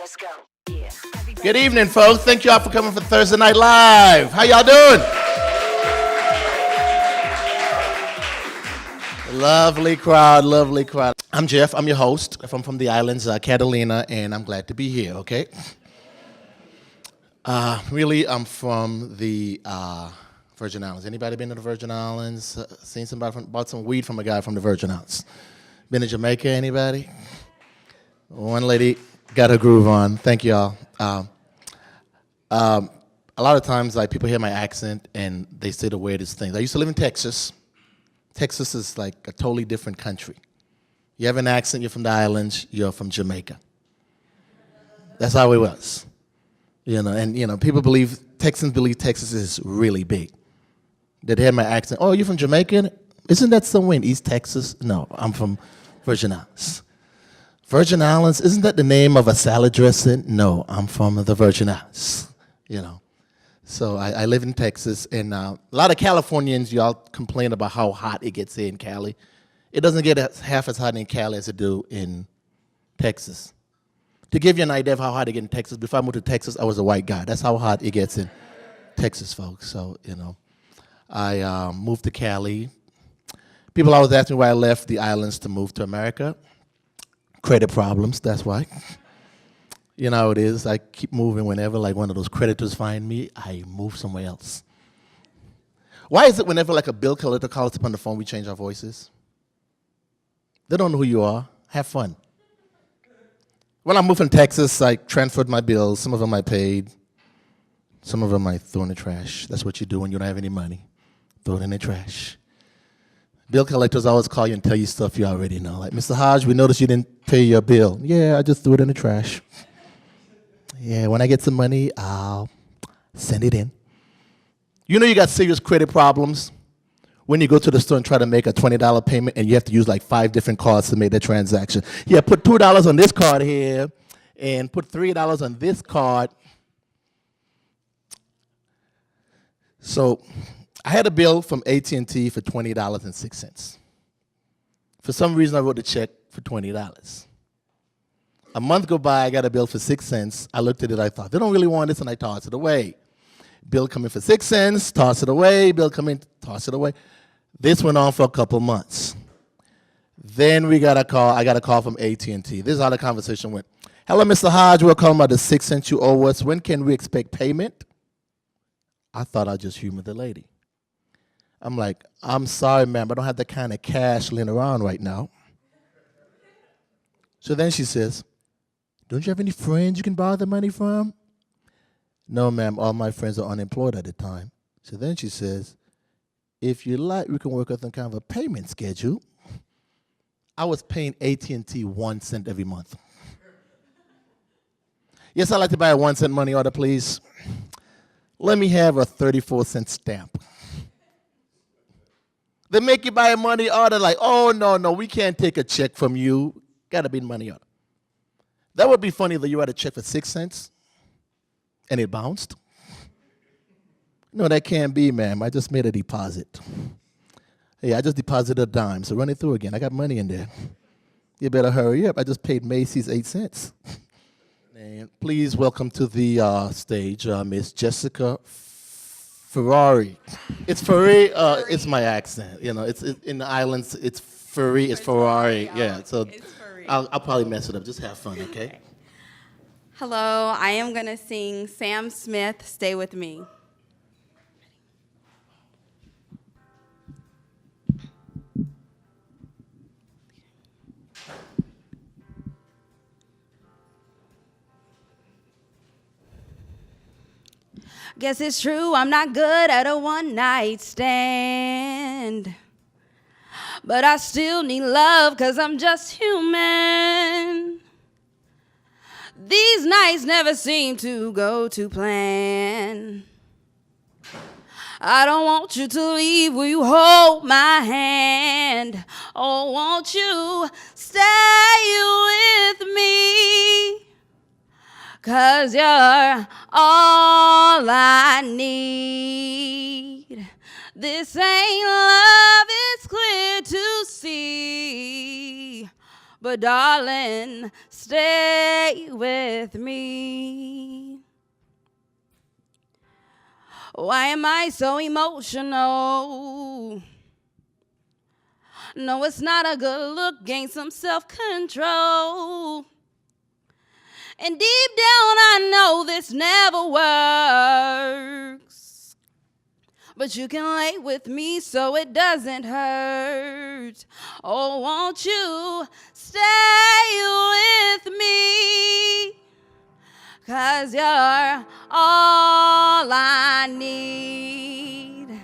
Let's go. Yeah. Good evening, folks. Thank y'all for coming for Thursday Night Live. How y'all doing? Lovely crowd, lovely crowd. I'm Jeff. I'm your host. I'm from the islands, Catalina, and I'm glad to be here, okay? Really, I'm from the Virgin Islands. Anybody been to the Virgin Islands? Seen somebody bought some weed from a guy from the Virgin Islands? Been to Jamaica, anybody? One lady got her groove on. Thank y'all. A lot of times, like, people hear my accent and they say the weirdest things. I used to live in Texas. Texas is like a totally different country. You have an accent, you're from the islands, you're from Jamaica. That's how it was. People believe, Texans believe Texas is really big. They hear my accent, oh, you're from Jamaica? Isn't that somewhere in East Texas? No, I'm from Virgin Islands. Virgin Islands, isn't that the name of a salad dressing? No, I'm from the Virgin Islands, So I live in Texas, and a lot of Californians, y'all complain about how hot it gets here in Cali. It doesn't get half as hot in Cali as it do in Texas. To give you an idea of how hot it gets in Texas, before I moved to Texas, I was a white guy. That's how hot it gets in Texas, folks. So, I moved to Cali. People always ask me why I left the islands to move to America. Credit problems, that's why. You know how it is. I keep moving whenever, like, one of those creditors find me, I move somewhere else. Why is it whenever, like, a bill collector calls us up on the phone, we change our voices? They don't know who you are. Have fun. When I moved from Texas, I transferred my bills. Some of them I paid. Some of them I threw in the trash. That's what you do when you don't have any money. Throw it in the trash. Bill collectors always call you and tell you stuff you already know. Like, Mr. Hodge, we noticed you didn't pay your bill. Yeah, I just threw it in the trash. Yeah, when I get some money, I'll send it in. You know you got serious credit problems when you go to the store and try to make a $20 payment and you have to use like 5 different cards to make that transaction. Yeah, put $2 on this card here and put $3 on this card. So I had a bill from AT&T for $20.06. For some reason, I wrote the check for $20. A month go by, I got a bill for 6 cents. I looked at it, I thought, they don't really want this, and I tossed it away. Bill come in for 6 cents, toss it away. Bill come in, toss it away. This went on for a couple months. Then I got a call from AT&T. This is how the conversation went. Hello, Mr. Hodge, we're calling about the 6 cents you owe us. When can we expect payment? I thought I'd just humor the lady. I'm like, I'm sorry, ma'am, I don't have that kind of cash laying around right now. So then she says, don't you have any friends you can borrow the money from? No, ma'am, all my friends are unemployed at the time. So then she says, if you like, we can work out some kind of a payment schedule. I was paying AT&T 1 cent every month. Yes, I'd like to buy a 1 cent money order, please. Let me have a 34-cent stamp. They make you buy a money order like, oh, no, we can't take a check from you. Got to be money order. That would be funny that you had a check for 6 cents and it bounced. No, that can't be, ma'am. I just made a deposit. Hey, I just deposited a dime, so run it through again. I got money in there. You better hurry up. I just paid Macy's 8 cents. And please welcome to the stage Miss Jessica Ferrari. It's Ferrari. It's my accent. It's in the islands. It's Ferrari. It's Ferrari. Yeah. So I'll probably mess it up. Just have fun, okay? Hello. I am gonna sing Sam Smith. Stay with me. Guess it's true, I'm not good at a one-night stand. But I still need love, 'cause I'm just human. These nights never seem to go to plan. I don't want you to leave, will you hold my hand? Oh, won't you stay with me? 'Cause you're all I need. This ain't love, it's clear to see. but darling, stay with me. Why am I so emotional? No, it's not a good look, gain some self-control. And deep down I know this never works, but you can lay with me so it doesn't hurt. Oh, won't you stay with me? 'Cause you're all I need.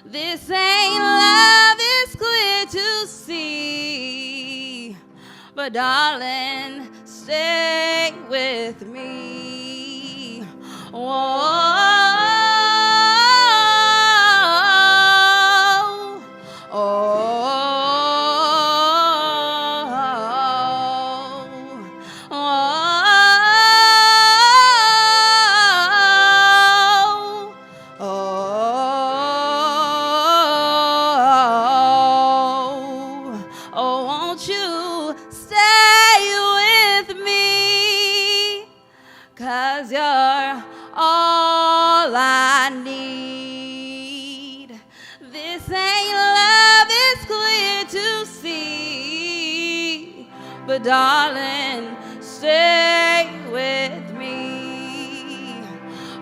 This ain't love, it's clear to see. But darling, stay with me. Whoa. But darling, stay with me.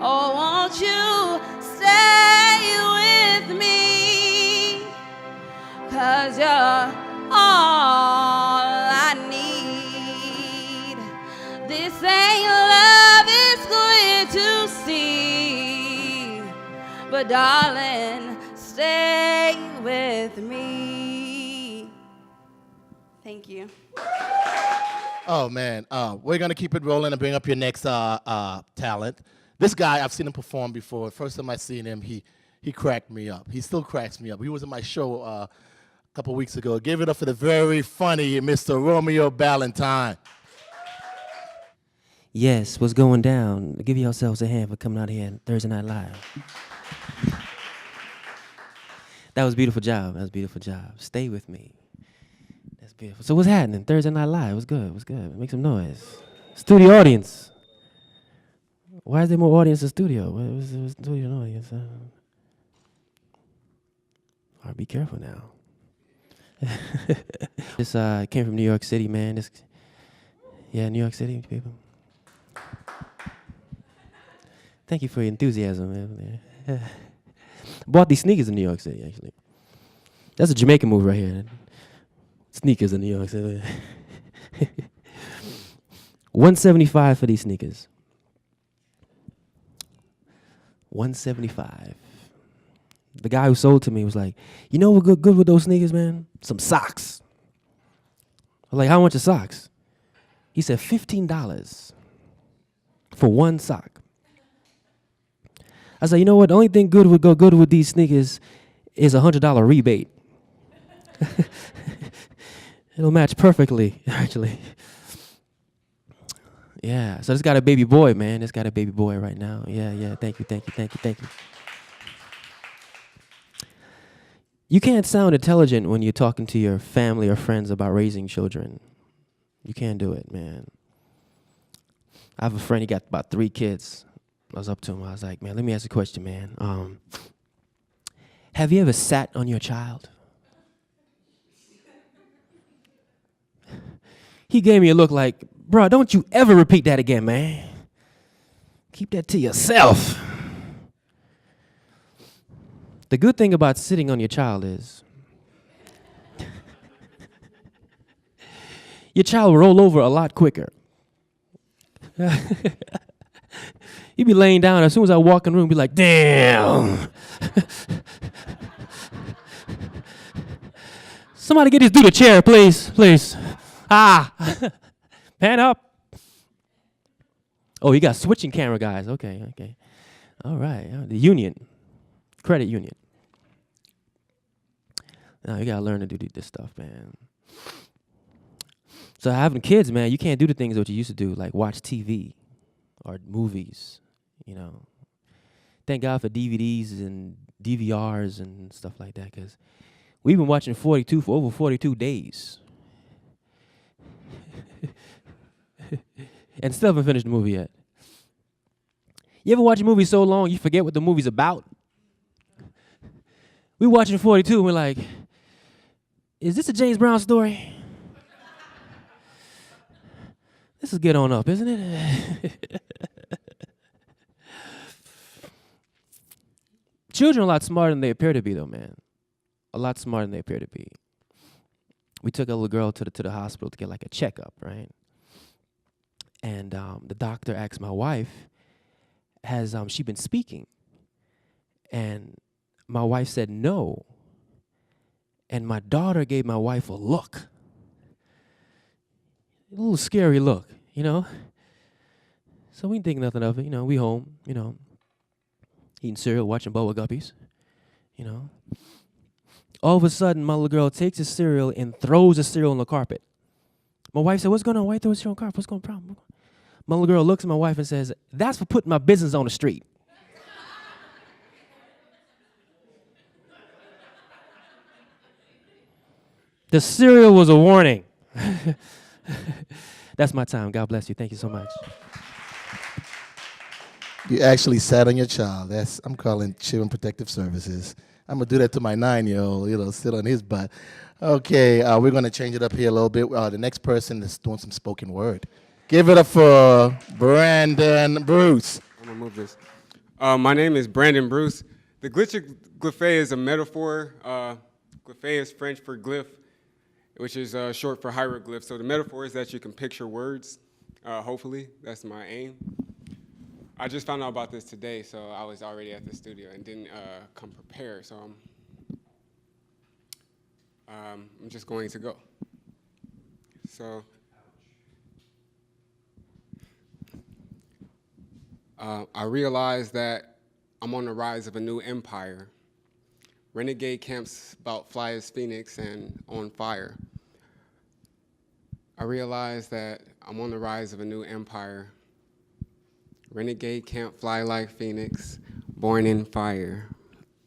Oh, won't you stay with me? 'Cause you're all I need. This ain't love, it's clear to see. But darling, stay with me. Thank you. Oh, man. We're going to keep it rolling and bring up your next talent. This guy, I've seen him perform before. First time I seen him, he cracked me up. He still cracks me up. He was in my show a couple weeks ago. Give it up for the very funny Mr. Romeo Ballantyne. Yes, what's going down? Give yourselves a hand for coming out here on Thursday Night Live. That was a beautiful job. That was a beautiful job. Stay with me. That's beautiful. So what's happening? Thursday Night Live. What's good? What's good? Make some noise. Studio audience. Why is there more audience in studio? What's studio audience? All right, be careful now. This came from New York City, man. New York City people. Thank you for your enthusiasm, man. Bought these sneakers in New York City, actually. That's a Jamaican move right here. Sneakers in New York City. $175 for these sneakers. $175. The guy who sold to me was like, you know what good with those sneakers, man? Some socks. I was like, how much are socks? He said $15 for one sock. I said, you know what? The only thing good would go good with these sneakers is a $100 rebate. It'll match perfectly, actually. Yeah, so this got a baby boy, man. This got a baby boy right now. Yeah, thank you. You can't sound intelligent when you're talking to your family or friends about raising children. You can't do it, man. I have a friend, he got about 3 kids. I was up to him, I was like, man, let me ask you a question, man. Have you ever sat on your child? He gave me a look like, bro, don't you ever repeat that again, man. Keep that to yourself. The good thing about sitting on your child is your child will roll over a lot quicker. You be laying down, as soon as I walk in the room, be like, damn. Somebody get this dude a chair, please. Pan up. Oh, you got switching camera guys. Okay. All right, the union, credit union. Now you gotta learn to do this stuff, man. So having kids, man, you can't do the things that you used to do, like watch TV or movies, you know. Thank God for DVDs and DVRs and stuff like that, because we've been watching 42 for over 42 days. and still haven't finished the movie yet. You ever watch a movie so long you forget what the movie's about? We watching 42 and we're like, is this a James Brown story? This is Get On Up, isn't it? Children are a lot smarter than they appear to be, though, man. A lot smarter than they appear to be. We took a little girl to the hospital to get like a checkup, right? And the doctor asked my wife, has she been speaking? And my wife said no. And my daughter gave my wife a look. A little scary look, you know? So we didn't think nothing of it, you know, we home, you know, eating cereal, watching Boa Guppies, you know. All of a sudden, my little girl takes the cereal and throws the cereal on the carpet. My wife said, what's going on? Why you throw the cereal on the carpet? What's going on? My little girl looks at my wife and says, that's for putting my business on the street. The cereal was a warning. That's my time. God bless you. Thank you so much. You actually sat on your child. I'm calling Children Protective Services. I'm going to do that to my 9-year-old, you know, sit on his butt. Okay, we're going to change it up here a little bit. The next person is doing some spoken word. Give it up for Brandon Bruce. I'm going to move this. My name is Brandon Bruce. The glyphe is a metaphor. Glyphe is French for glyph, which is short for hieroglyph. So the metaphor is that you can picture words, hopefully. That's my aim. I just found out about this today, so I was already at the studio and didn't come prepared. So I'm just going to go. So I realized that I'm on the rise of a new empire. Renegade camps about fly as phoenix and on fire. I realized that I'm on the rise of a new empire. Renegade can't fly like phoenix, born in fire.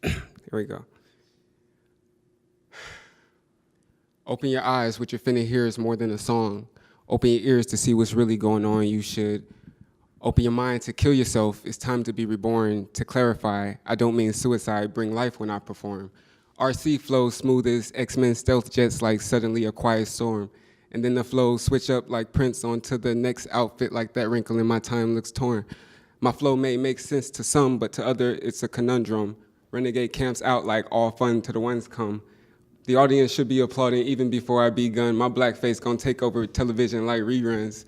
Here we go. Open your eyes, what you're finna hear is more than a song. Open your ears to see what's really going on. You should open your mind to kill yourself. It's time to be reborn. To clarify, I don't mean suicide, bring life when I perform. RC flows smooth as X-Men stealth jets like suddenly a quiet storm. And then the flows switch up like Prince onto the next outfit like that wrinkle in my time looks torn. My flow may make sense to some, but to others it's a conundrum. Renegade camps out like all fun to the ones come. The audience should be applauding even before I begun. My blackface gonna take over television like reruns.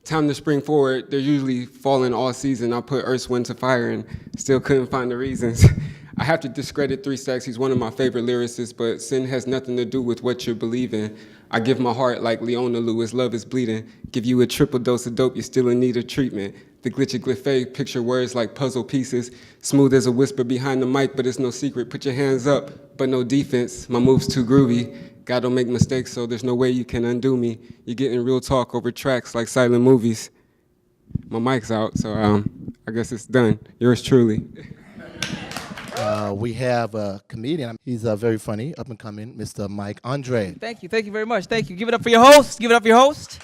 Time to spring forward, they're usually falling all season. I put Earth, Wind to Fire and still couldn't find the reasons. I have to discredit 3 Stacks, he's one of my favorite lyricists, but sin has nothing to do with what you're believing. I give my heart like Leona Lewis, love is bleeding. Give you a triple dose of dope, you're still in need of treatment. The glitchy glyphe, picture words like puzzle pieces. Smooth as a whisper behind the mic, but it's no secret. Put your hands up, but no defense. My move's too groovy. God don't make mistakes, so there's no way you can undo me. You're getting real talk over tracks like silent movies. My mic's out, so I guess it's done. Yours truly. We have a comedian. He's very funny, up and coming, Mr. Mike Andre. Thank you very much. Thank you. Give it up for your host. Give it up for your host.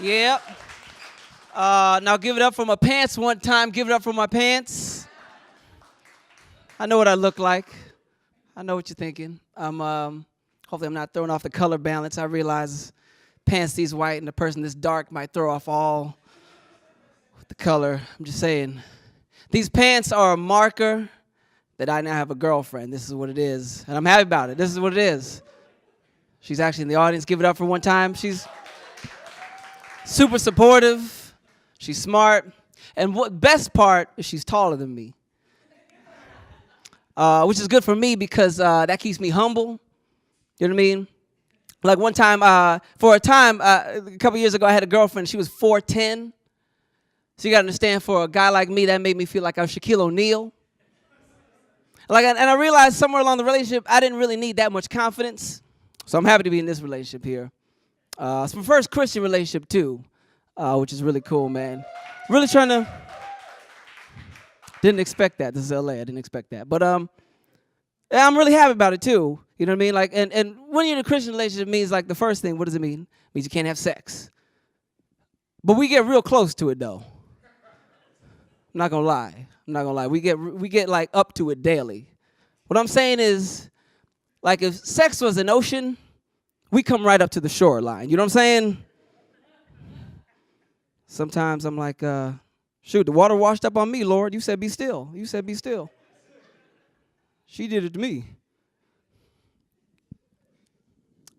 Yep. Now give it up for my pants one time. Give it up for my pants. I know what I look like. I know what you're thinking. Hopefully I'm not throwing off the color balance. I realize pants these white and the person this dark might throw off all the color. I'm just saying. These pants are a marker that I now have a girlfriend. This is what it is. And I'm happy about it. This is what it is. She's actually in the audience. Give it up for one time. She's super supportive. She's smart. And what best part is she's taller than me. Which is good for me because that keeps me humble. You know what I mean? Like one time, a couple years ago, I had a girlfriend. She was 4'10". So you got to understand, for a guy like me, that made me feel like I was Shaquille O'Neal. And I realized somewhere along the relationship, I didn't really need that much confidence. So I'm happy to be in this relationship here. It's my first Christian relationship, too, which is really cool, man. Really trying to... Didn't expect that. This is L.A. I didn't expect that. But yeah, I'm really happy about it, too. You know what I mean? Like, and when you're in a Christian relationship, it means, like, the first thing, what does it mean? It means you can't have sex. But we get real close to it, though. I'm not gonna lie. We get like up to it daily. What I'm saying is, like, if sex was an ocean, we come right up to the shoreline. You know what I'm saying? Sometimes I'm like, shoot, the water washed up on me, Lord. You said be still. You said be still. She did it to me.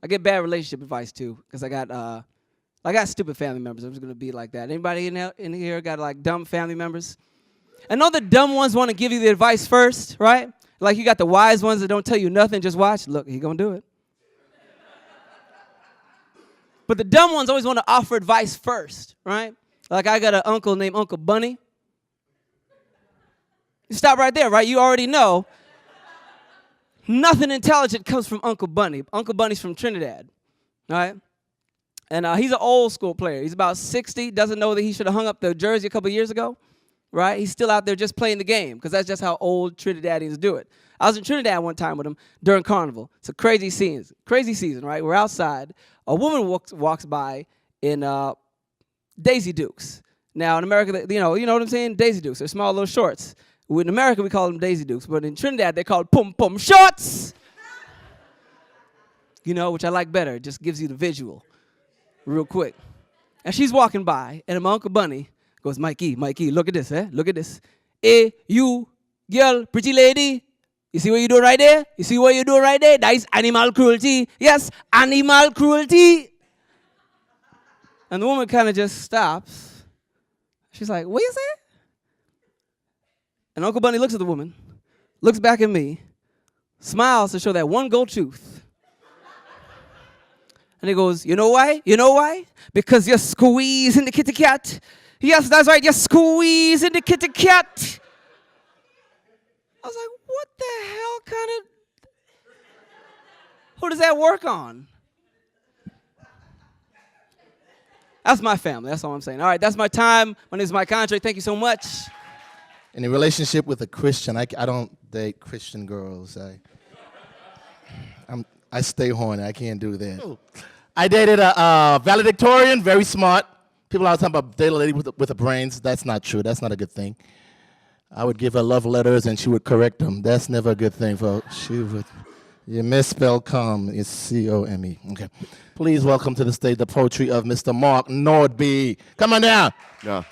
I get bad relationship advice too, because I got stupid family members. I'm just gonna be like that. Anybody in here got like dumb family members? I know the dumb ones want to give you the advice first, right? Like you got the wise ones that don't tell you nothing, just watch. Look, he gonna do it. But the dumb ones always want to offer advice first, right? Like I got an uncle named Uncle Bunny. You stop right there, right? You already know. Nothing intelligent comes from Uncle Bunny. Uncle Bunny's from Trinidad, right? And he's an old school player. He's about 60, doesn't know that he should have hung up the jersey a couple years ago, right? He's still out there just playing the game because that's just how old Trinidadians do it. I was in Trinidad one time with him during Carnival. It's a crazy season, right? We're outside. A woman walks by in Daisy Dukes. Now, in America, you know what I'm saying? Daisy Dukes. They're small little shorts. In America, we call them Daisy Dukes, but in Trinidad, they call it Pum Pum Shorts. Which I like better. It just gives you the visual real quick. And she's walking by, and my Uncle Bunny goes, Mikey, look at this, Look at this. Hey, you, girl, pretty lady, you see what you're doing right there? You see what you're doing right there? That is animal cruelty. Yes, animal cruelty. And the woman kind of just stops. She's like, what you say? And Uncle Bunny looks at the woman, looks back at me, smiles to show that one gold tooth. And he goes, you know why? You know why? Because you're squeezing the kitty cat. Yes, that's right, you're squeezing the kitty cat. I was like, what the hell kind of, who does that work on? That's my family, that's all I'm saying. All right, that's my time. My name is Mike Andre, thank you so much. In a relationship with a Christian, I don't date Christian girls. I stay horny. I can't do that. Ooh. I dated a valedictorian, very smart. People always talk about dating a lady with a brains. That's not true. That's not a good thing. I would give her love letters and she would correct them. That's never a good thing, folks. You misspell come. It's C-O-M-E. Okay. Please welcome to the stage the poetry of Mr. Mark Nordby. Come on down. Yeah.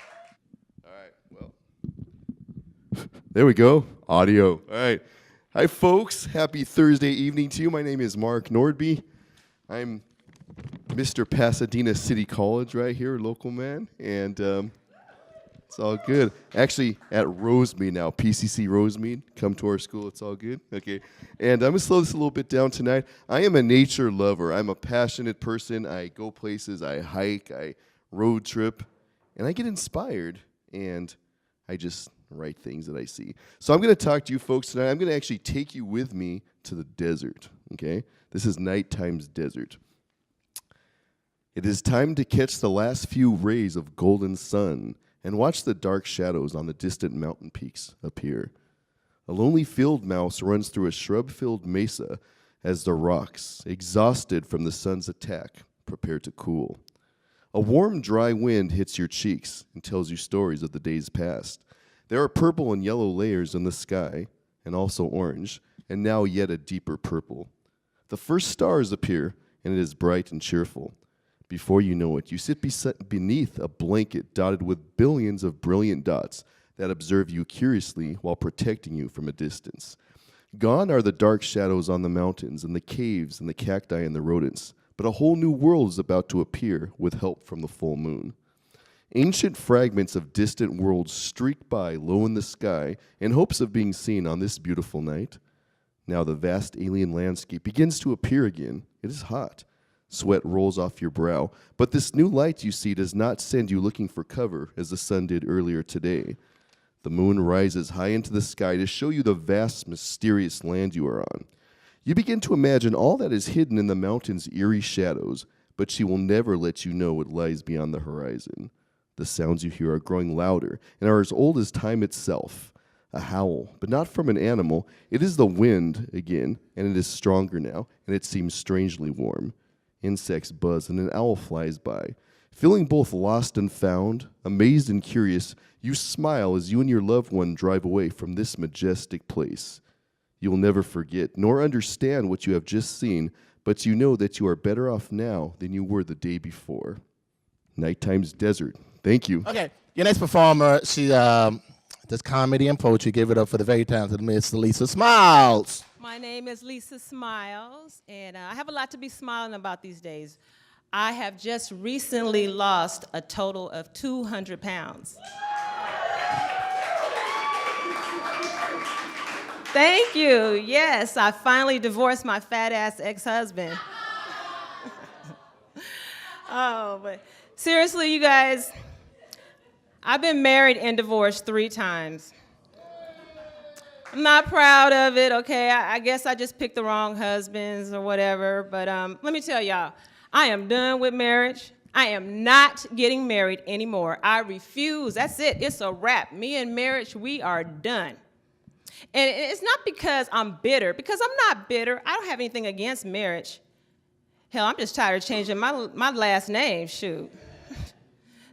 There we go. Audio. All right. Hi, folks. Happy Thursday evening to you. My name is Mark Nordby. I'm Mr. Pasadena City College right here, local man. And it's all good. Actually, at Rosemead now, PCC Rosemead. Come to our school. It's all good. Okay. And I'm going to slow this a little bit down tonight. I am a nature lover. I'm a passionate person. I go places. I hike. I road trip. And I get inspired. And I just write things that I see. So I'm going to talk to you folks tonight. I'm going to actually take you with me to the desert, okay? This is nighttime's desert. It is time to catch the last few rays of golden sun and watch the dark shadows on the distant mountain peaks appear. A lonely field mouse runs through a shrub-filled mesa as the rocks, exhausted from the sun's attack, prepare to cool. A warm, dry wind hits your cheeks and tells you stories of the days past. There are purple and yellow layers in the sky, and also orange, and now yet a deeper purple. The first stars appear, and it is bright and cheerful. Before you know it, you sit beneath a blanket dotted with billions of brilliant dots that observe you curiously while protecting you from a distance. Gone are the dark shadows on the mountains and the caves and the cacti and the rodents, but a whole new world is about to appear with help from the full moon. Ancient fragments of distant worlds streak by low in the sky in hopes of being seen on this beautiful night. Now the vast alien landscape begins to appear again. It is hot. Sweat rolls off your brow, but this new light you see does not send you looking for cover as the sun did earlier today. The moon rises high into the sky to show you the vast, mysterious land you are on. You begin to imagine all that is hidden in the mountain's eerie shadows, but she will never let you know what lies beyond the horizon. The sounds you hear are growing louder and are as old as time itself. A howl, but not from an animal. It is the wind again, and it is stronger now, and it seems strangely warm. Insects buzz, and an owl flies by. Feeling both lost and found, amazed and curious, you smile as you and your loved one drive away from this majestic place. You will never forget nor understand what you have just seen, but you know that you are better off now than you were the day before. Nighttime's Desert. Thank you. Okay, your next performer, she does comedy and poetry. Give it up for the very talented Miss Lisa Smiles. My name is Lisa Smiles, and I have a lot to be smiling about these days. I have just recently lost a total of 200 pounds. Thank you. Yes, I finally divorced my fat-ass ex-husband. Oh, but seriously, you guys, I've been married and divorced 3 times. I'm not proud of it, okay? I guess I just picked the wrong husbands or whatever, but let me tell y'all, I am done with marriage. I am not getting married anymore. I refuse. That's it. It's a wrap. Me and marriage, we are done. And it's not because I'm bitter, because I'm not bitter. I don't have anything against marriage. Hell, I'm just tired of changing my last name, shoot.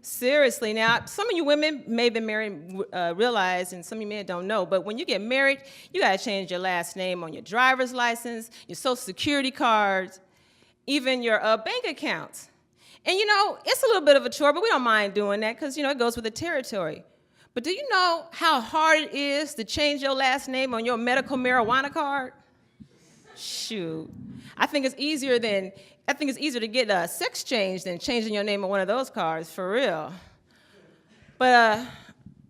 Seriously, now, some of you women may have been married, realize, and some of you men don't know, but when you get married, you gotta change your last name on your driver's license, your social security cards, even your bank accounts. And you know, it's a little bit of a chore, but we don't mind doing that because, you know, it goes with the territory. But do you know how hard it is to change your last name on your medical marijuana card? Shoot. I think it's easier to get a sex change than changing your name on one of those cards, for real. But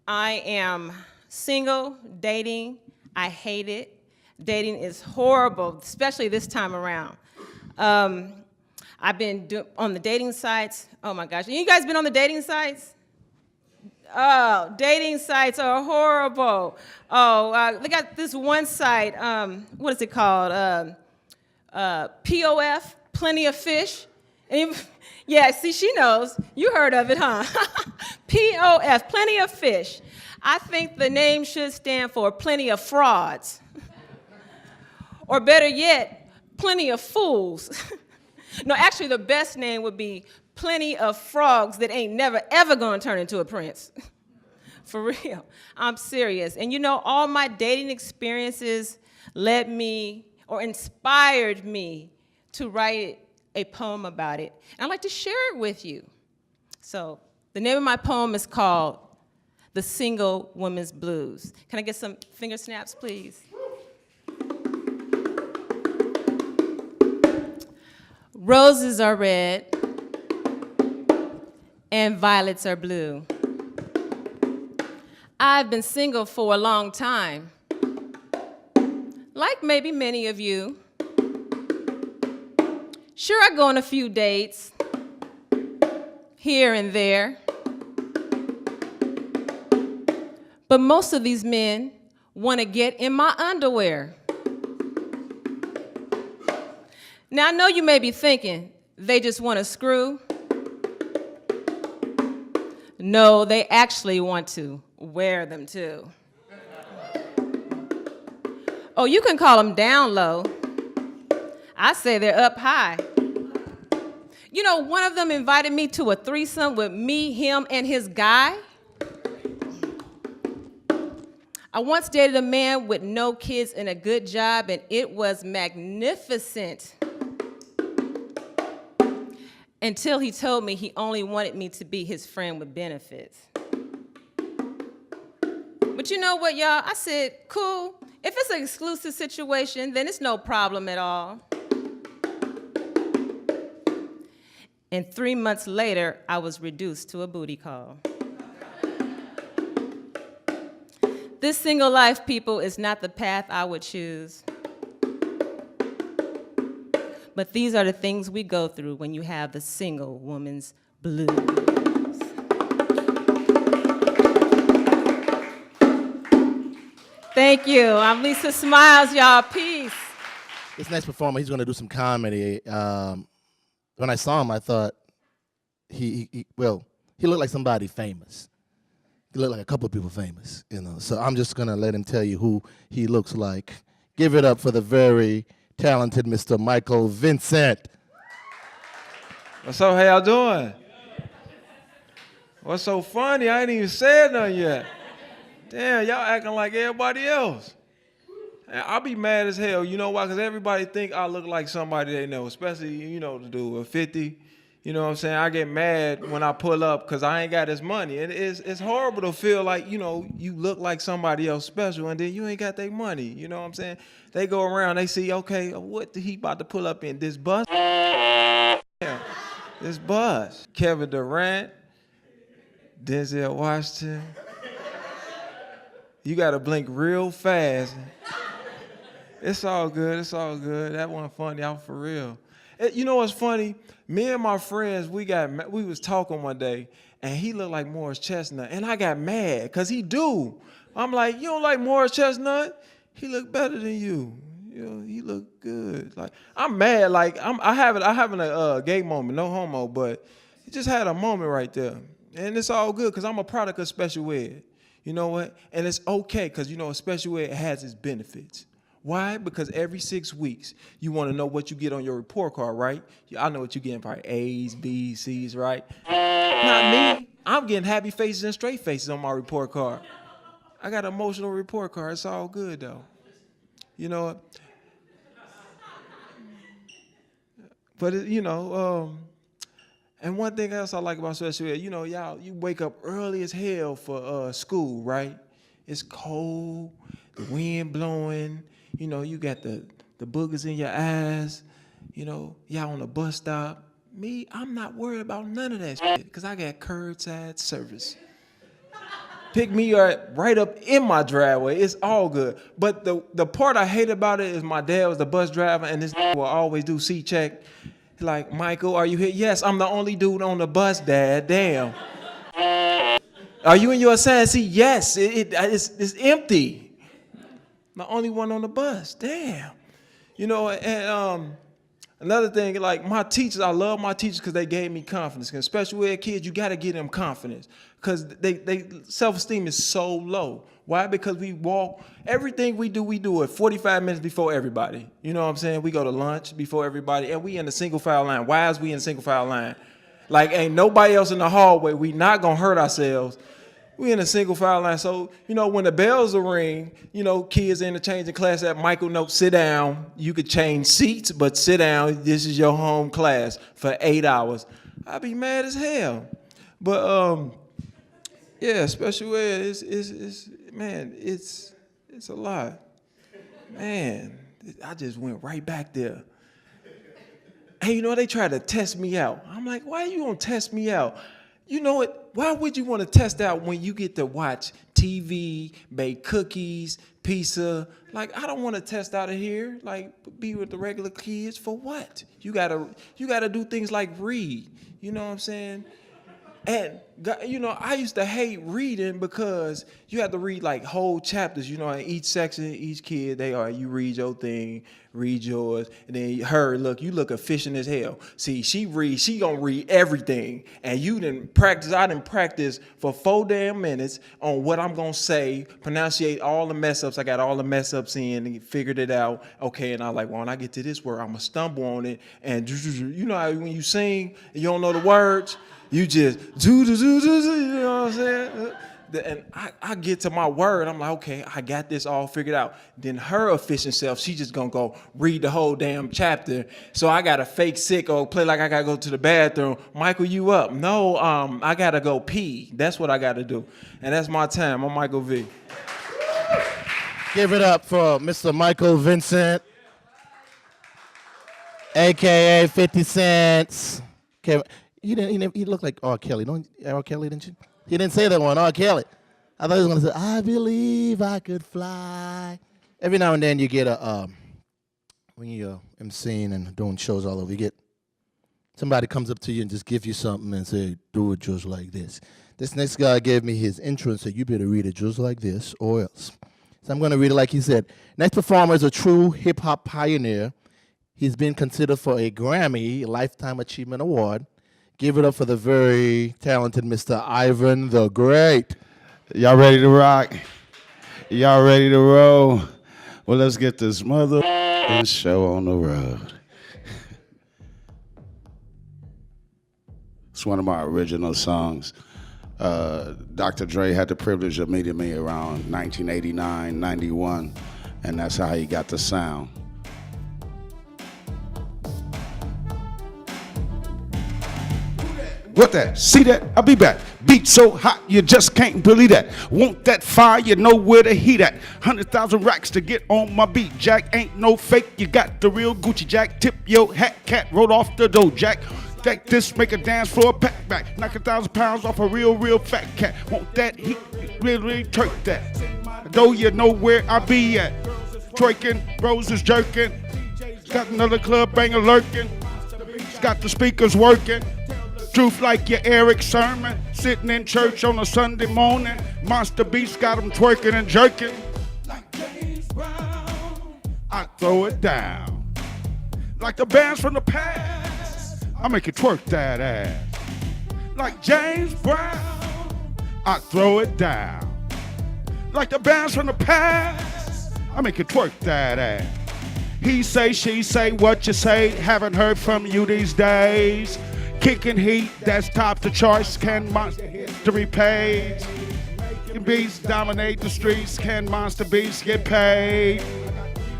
I am single, dating. I hate it. Dating is horrible, especially this time around. I've been on the dating sites. Oh my gosh, you guys been on the dating sites? Oh, dating sites are horrible. Oh, they got this one site, what is it called? POF, Plenty of Fish. Yeah, see, she knows. You heard of it, huh? POF, Plenty of Fish. I think the name should stand for Plenty of Frauds. Or better yet, Plenty of Fools. No, actually, the best name would be Plenty of Frogs that ain't never, ever gonna turn into a prince. For real, I'm serious. And you know, all my dating experiences led me or inspired me to write a poem about it. And I'd like to share it with you. So the name of my poem is called The Single Woman's Blues. Can I get some finger snaps, please? Roses are red and violets are blue. I've been single for a long time, like maybe many of you. Sure, I go on a few dates here and there, but most of these men want to get in my underwear. Now, I know you may be thinking, they just want to screw. No, they actually want to wear them too. Oh, you can call them down low. I say they're up high. You know, one of them invited me to a threesome with me, him, and his guy. I once dated a man with no kids and a good job, and it was magnificent. Until he told me he only wanted me to be his friend with benefits. But you know what, y'all? I said, cool. If it's an exclusive situation, then it's no problem at all. And 3 months later, I was reduced to a booty call. This single life, people, is not the path I would choose. But these are the things we go through when you have the single woman's blues. Thank you. I'm Lisa Smiles, y'all. Peace. This next performer, he's going to do some comedy. When I saw him, I thought he looked like somebody famous. He looked like a couple of people famous, you know. So I'm just going to let him tell you who he looks like. Give it up for the very talented Mr. Michael Vincent. What's up? How y'all doing? What's so funny? I ain't even said nothing yet. Damn, y'all acting like everybody else. And I'll be mad as hell. You know why? Because everybody think I look like somebody they know, especially, you know, the dude with 50. You know what I'm saying? I get mad when I pull up because I ain't got his money. And it's horrible to feel like, you know, you look like somebody else special and then you ain't got their money. You know what I'm saying? They go around, they see, okay, what he about to pull up in? This bus? Yeah, this bus. Kevin Durant, Denzel Washington. You got to blink real fast. It's all good. It's all good. That wasn't funny. I'm for real. You know what's funny? Me and my friends, we was talking one day, and he looked like Morris Chestnut, and I got mad because he do. I'm like, you don't like Morris Chestnut? He look better than you. You know, he look good. Like I'm mad. Like I having a gay moment, no homo, but he just had a moment right there, and it's all good because I'm a product of special ed. You know what? And it's okay because you know special ed has its benefits. Why? Because every 6 weeks, you want to know what you get on your report card, right? I know what you're getting, probably A's, B's, C's, right? Not me. I'm getting happy faces and straight faces on my report card. I got an emotional report card. It's all good, though. You know what? But, and one thing else I like about special ed, you know, y'all, you wake up early as hell for school, right? It's cold, the wind blowing. You know, you got the boogers in your eyes. You know, y'all on the bus stop. Me, I'm not worried about none of that shit because I got curbside service. Pick me up right up in my driveway. It's all good. But the part I hate about it is my dad was the bus driver and this will always do C-check. Like, Michael, are you here? Yes, I'm the only dude on the bus, Dad. Damn. Are you in your assigned seat? Yes, it's empty. The only one on the bus. Damn. You know, and another thing, like my teachers, I love my teachers because they gave me confidence. Because special ed kids, you got to give them confidence because they self-esteem is so low. Why? Because we walk, everything we do it 45 minutes before everybody. You know what I'm saying? We go to lunch before everybody, and we in the single file line. Why is we in single file line? Like, ain't nobody else in the hallway. We not going to hurt ourselves. We in a single file line. So, you know, when the bells will ring, you know, kids interchanging class at Michael, no, sit down. You could change seats, but sit down. This is your home class for 8 hours. I'd be mad as hell. But, yeah, special ed is man, it's a lot. Man, I just went right back there. Hey, you know, they tried to test me out. I'm like, why are you gonna test me out? You know what? Why would you want to test out when you get to watch TV, bake cookies, pizza? Like, I don't want to test out of here. Like, be with the regular kids for what? You gotta do things like read. You know what I'm saying? And, you know, I used to hate reading because you have to read like whole chapters, you know, in each section, each kid, you read your thing, read yours, and then look, you look efficient as hell. See, she gonna read everything, and I didn't practice for 4 damn minutes on what I'm gonna say, pronunciate all the mess ups. I got all the mess ups in and figured it out. Okay, and I'm like, well, when I get to this word, I'm gonna stumble on it, and you know how when you sing, you don't know the words, you just you know what I'm saying? And I get to my word, I'm like, okay, I got this all figured out. Then her efficient self, she just gonna go read the whole damn chapter. So I gotta fake sick or play like I gotta go to the bathroom. Michael, you up? No, I gotta go pee. That's what I gotta do. And that's my time. I'm Michael V. Give it up for Mr. Michael Vincent, a.k.a. 50 Cents. Okay. He looked like R. Kelly. Don't R. Kelly, didn't you? He didn't say that one, R. Kelly. I thought he was going to say, I believe I could fly. Every now and then you get when you're emceeing and doing shows all over, you get somebody comes up to you and just give you something and say, do it just like this. This next guy gave me his intro and said, you better read it just like this or else. So I'm going to read it like he said. Next performer is a true hip-hop pioneer. He's been considered for a Grammy Lifetime Achievement Award. Give it up for the very talented Mr. Ivan the Great. Y'all ready to rock? Y'all ready to roll? Well, let's get this mother show on the road. It's one of my original songs. Dr. Dre had the privilege of meeting me around 1989, 91, and that's how he got the sound. What that? See that? I'll be back. Beat so hot, you just can't believe that. Want that fire, you know where to heat at. 100,000 racks to get on my beat. Jack ain't no fake, you got the real Gucci Jack. Tip your hat, cat, roll off the dough, Jack. Jack this, make a dance floor pack back. Knock 1,000 pounds off a real fat cat. Want that heat, really turk that. Though you know where I be at. Twerking, bros is jerking. Got another club banger lurking. Got the speakers working. Truth like your Eric sermon, sitting in church on a Sunday morning. Monster Beats got them twerking and jerking. Like James Brown, I throw it down. Like the bands from the past, I make it twerk that ass. Like James Brown, I throw it down. Like the bands from the past, I make it twerk that ass. He say, she say, what you say, haven't heard from you these days. Kicking heat, that's top the charts. Can Monster History page? Beats dominate the streets. Can Monster Beats get paid?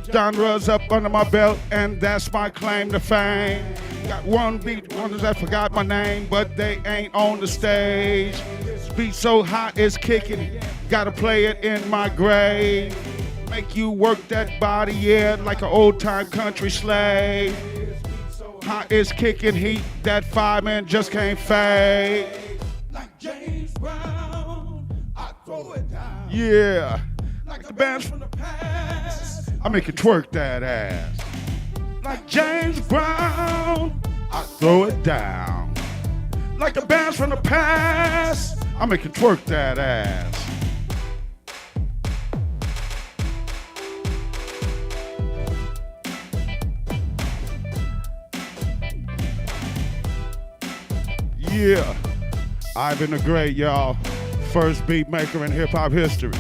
Genres up under my belt, and that's my claim to fame. Got one beat, one that forgot my name, but they ain't on the stage. Beat so hot it's kicking, gotta play it in my grave. Make you work that body, yeah, like an old-time country slave. Hot is kicking heat, that fireman just can't fade. Like James Brown, I throw it down. Yeah, like the bands from the past, I make it twerk that ass. Like James Brown, I throw it down. Like the bands from the past, I make it twerk that ass. Yeah, Ivan the Great, y'all. First beat maker in hip-hop history.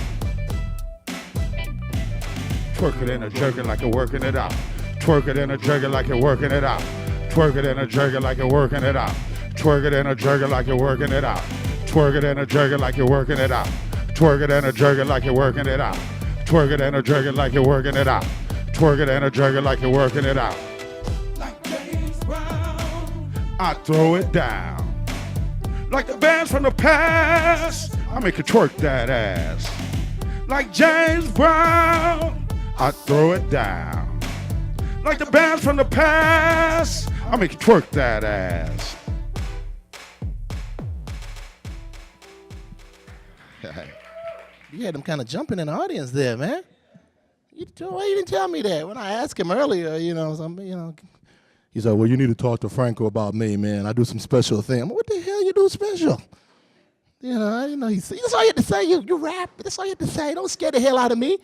Twerk it and a jerk it like you're working it out. Twerk it and a jerk it like you're working it out. Twerk it and a jerk it like you're working it out. Twerk it and a jerk it like you're working it out. Twerk it and a jerk it like you're working it out. Twerk it and a jerk it like you're working it out. Twerk it and a jerk it like you're working it out. Twerk it and a jerk it like you're working it out. Like James Brown, I throw it down. Like the bands from the past, I make it twerk that ass. Like James Brown, I throw it down. Like the bands from the past, I make it twerk that ass. You had him kind of jumping in the audience there, man. Why you didn't tell me that when I asked him earlier? He said, "Well, you need to talk to Franco about me, man. I do some special thing." What the hell you do special? I didn't know that's all you had to say. You rap. That's all you had to say. Don't scare the hell out of me.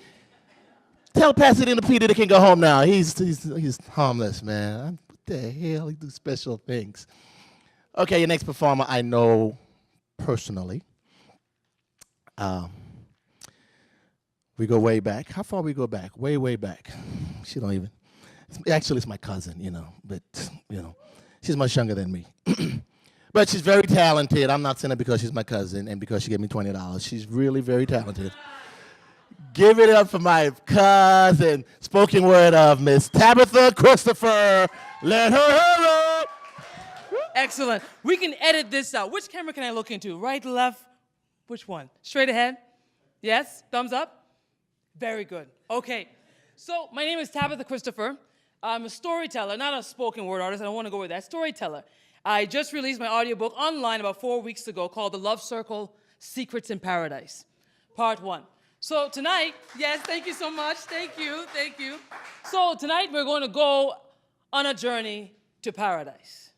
Tell Pasadena Peter they can go home now. He's harmless, man. What the hell? He do special things. Okay, your next performer I know personally. We go way back. How far we go back? Way back. She don't even. Actually, it's my cousin, but, she's much younger than me. But she's very talented. I'm not saying it because she's my cousin and because she gave me $20. She's really very talented. Give it up for my cousin, spoken word of Miss Tabitha Christopher. Let her hear it. Excellent. We can edit this out. Which camera can I look into? Right, left? Which one? Straight ahead? Yes? Thumbs up? Very good. Okay. So my name is Tabitha Christopher. I'm a storyteller, not a spoken word artist. I don't want to go with that. Storyteller. I just released my audiobook online about 4 weeks ago called The Love Circle, Secrets in Paradise, Part 1. So tonight, yes, thank you so much. Thank you. So tonight we're going to go on a journey to paradise.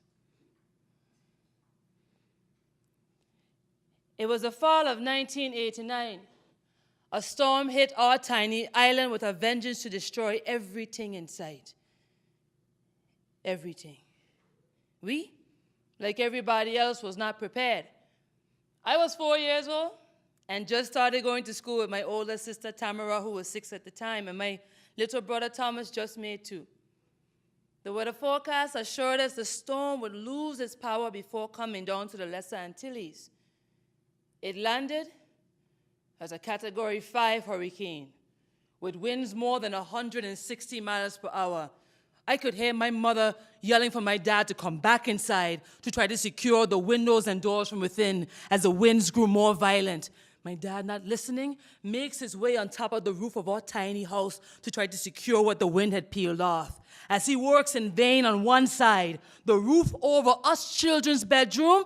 It was the fall of 1989. A storm hit our tiny island with a vengeance to destroy everything in sight. Everything. We, like everybody else, was not prepared. I was 4 years old and just started going to school with my older sister Tamara, who was 6 at the time, and my little brother Thomas just made 2. The weather forecast assured us the storm would lose its power before coming down to the Lesser Antilles. It landed as a Category 5 hurricane with winds more than 160 miles per hour. I could hear my mother yelling for my dad to come back inside to try to secure the windows and doors from within as the winds grew more violent. My dad, not listening, makes his way on top of the roof of our tiny house to try to secure what the wind had peeled off. As he works in vain on one side, the roof over us children's bedroom,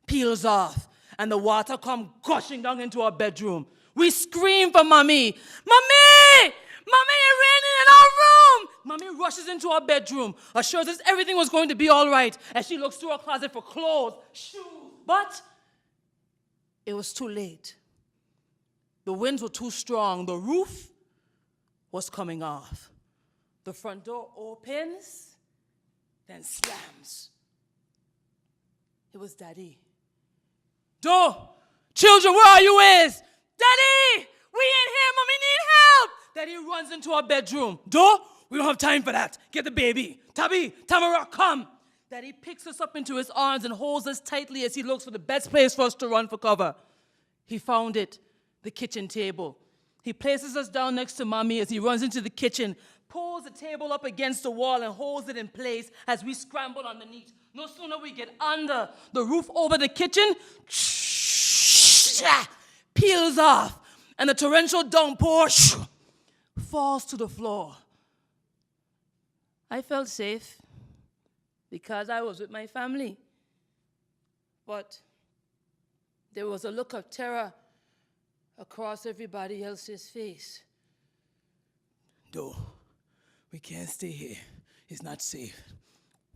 peels off, and the water come gushing down into our bedroom. We scream for Mommy. Mommy! Mommy, it's raining in our room! Mommy rushes into our bedroom, assures us everything was going to be all right as she looks through her closet for clothes, shoes. But it was too late. The winds were too strong. The roof was coming off. The front door opens, then slams. It was Daddy. Door! Children, where are you is? Daddy! We ain't here, Mommy need help! Daddy runs into our bedroom. Door! We don't have time for that. Get the baby. Tabby, Tamara, come. Daddy picks us up into his arms and holds us tightly as he looks for the best place for us to run for cover. He found it, the kitchen table. He places us down next to Mommy as he runs into the kitchen, pulls the table up against the wall and holds it in place as we scramble underneath. No sooner we get under, the roof over the kitchen peels off, and the torrential downpour falls to the floor. I felt safe because I was with my family. But there was a look of terror across everybody else's face. No, we can't stay here. It's not safe.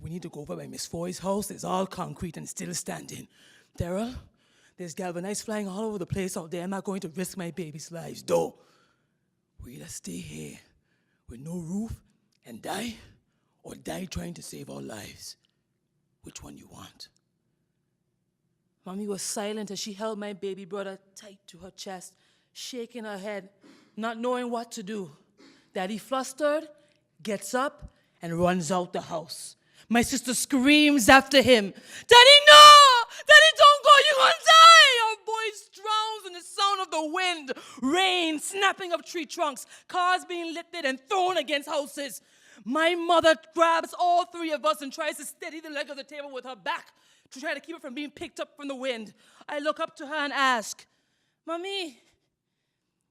We need to go over by Miss Foy's house. It's all concrete and still standing. Daryl, there's galvanized flying all over the place out there. I'm not going to risk my baby's lives. No, we either stay here with no roof and die, or die trying to save our lives. Which one you want? Mommy was silent as she held my baby brother tight to her chest, shaking her head, not knowing what to do. Daddy, flustered, gets up and runs out the house. My sister screams after him, Daddy, no! Daddy, don't go, you're gonna die! Our voice drowns in the sound of the wind, rain, snapping of tree trunks, cars being lifted and thrown against houses. My mother grabs all three of us and tries to steady the leg of the table with her back to try to keep it from being picked up from the wind. I look up to her and ask, Mommy,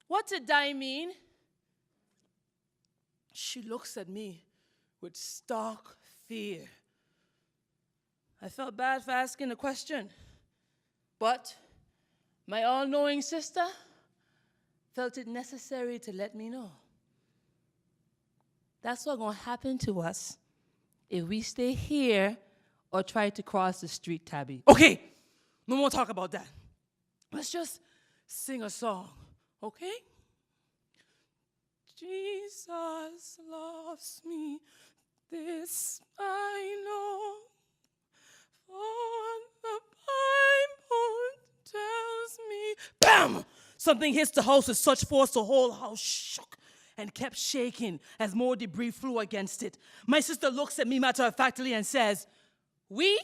what did die mean? She looks at me with stark fear. I felt bad for asking the question, but my all-knowing sister felt it necessary to let me know. That's what's going to happen to us if we stay here or try to cross the street, Tabby. Okay, no more talk about that. Let's just sing a song, okay? Jesus loves me, this I know, for the Bible tells me. Bam! Something hits the house with such force the whole house shook and kept shaking as more debris flew against it. My sister looks at me matter-of-factly and says, we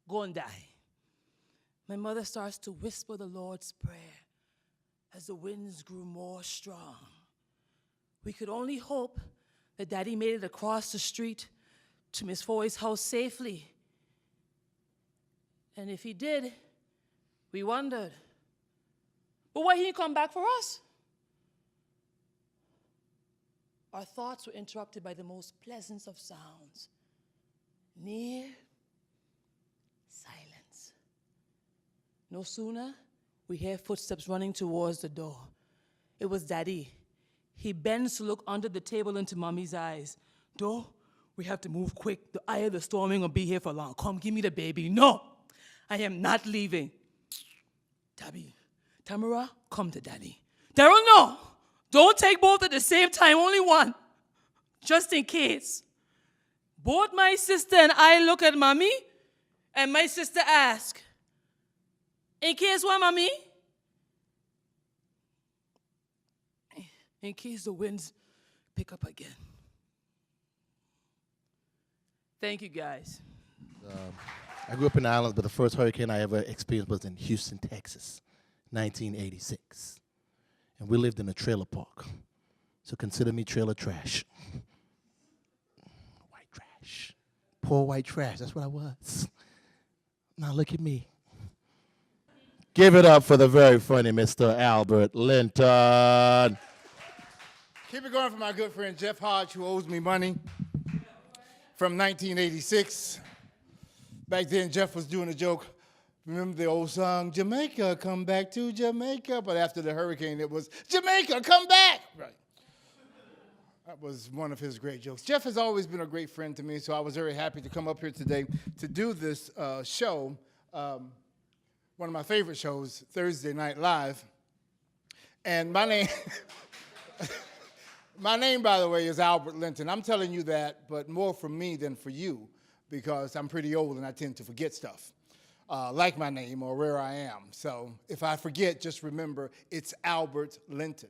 gonna die. My mother starts to whisper the Lord's Prayer as the winds grew more strong. We could only hope that Daddy made it across the street to Miss Foy's house safely. And if he did, we wondered, but why didn't he come back for us? Our thoughts were interrupted by the most pleasant of sounds. Near silence. No sooner we hear footsteps running towards the door. It was Daddy. He bends to look under the table into Mommy's eyes. Door, we have to move quick. The eye of the storm ain't gonna be here for long. Come, give me the baby. No, I am not leaving. Tabby, Tamara, come to Daddy. Daryl, no. Don't take both at the same time, only one. Just in case. Both my sister and I look at Mommy, and my sister asks, in case what, Mommy? In case the winds pick up again. Thank you, guys. I grew up in the islands, but the first hurricane I ever experienced was in Houston, Texas, 1986. And we lived in a trailer park. So consider me trailer trash. White trash. Poor white trash, that's what I was. Now look at me. Give it up for the very funny Mr. Albert Linton. Keep it going for my good friend Jeff Hodge, who owes me money from 1986. Back then, Jeff was doing a joke. Remember the old song, Jamaica, come back to Jamaica? But after the hurricane, it was, Jamaica, come back! Right. That was one of his great jokes. Jeff has always been a great friend to me, so I was very happy to come up here today to do this show, one of my favorite shows, Thursday Night Live. And my name, my name, by the way, is Albert Linton. I'm telling you that, but more for me than for you, because I'm pretty old and I tend to forget stuff, like my name or where I am. So if I forget, just remember it's Albert Linton.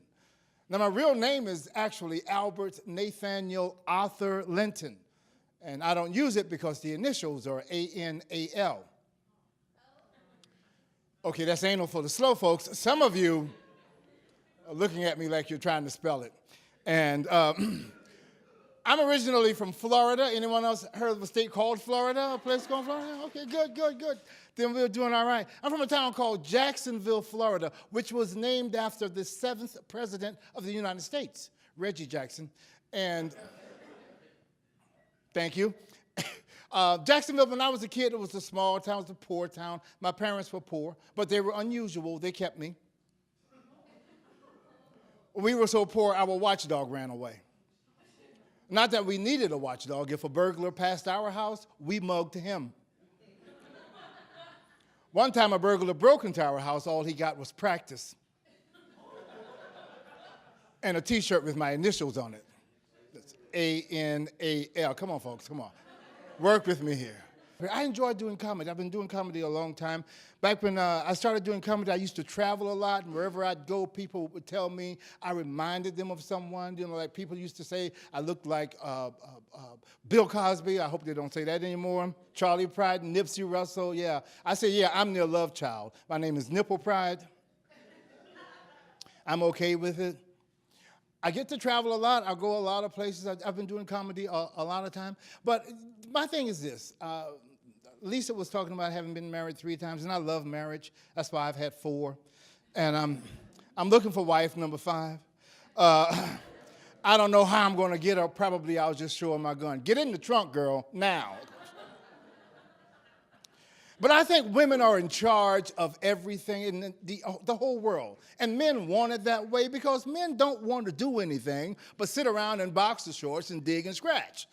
Now, my real name is actually Albert Nathaniel Arthur Linton, and I don't use it because the initials are A-N-A-L. Okay, that's anal for the slow folks. Some of you are looking at me like you're trying to spell it. And I'm originally from Florida. Anyone else heard of a state called Florida? A place called Florida? Okay, good. Then we're doing all right. I'm from a town called Jacksonville, Florida, which was named after the 7th president of the United States, Reggie Jackson. And thank you. Jacksonville, when I was a kid, it was a small town, it was a poor town. My parents were poor, but they were unusual. They kept me. We were so poor, our watchdog ran away. Not that we needed a watchdog. If a burglar passed our house, we mugged him. One time a burglar broke into our house, all he got was practice. And a t-shirt with my initials on it. That's A-N-A-L. Come on, folks, come on. Work with me here. I enjoy doing comedy. I've been doing comedy a long time. Back when I started doing comedy, I used to travel a lot, and wherever I'd go, people would tell me I reminded them of someone. You know, like people used to say I looked like Bill Cosby. I hope they don't say that anymore. Charlie Pride, Nipsey Russell, yeah. I say, yeah, I'm their love child. My name is Nipple Pride. I'm okay with it. I get to travel a lot. I go a lot of places. I've been doing comedy a lot of time. But my thing is this. Lisa was talking about having been married 3 times, and I love marriage. That's why I've had 4. And I'm looking for wife number 5. I don't know how I'm going to get her. Probably I'll just show her my gun. Get in the trunk, girl, now. But I think women are in charge of everything in the whole world. And men want it that way because men don't want to do anything but sit around in boxer shorts and dig and scratch.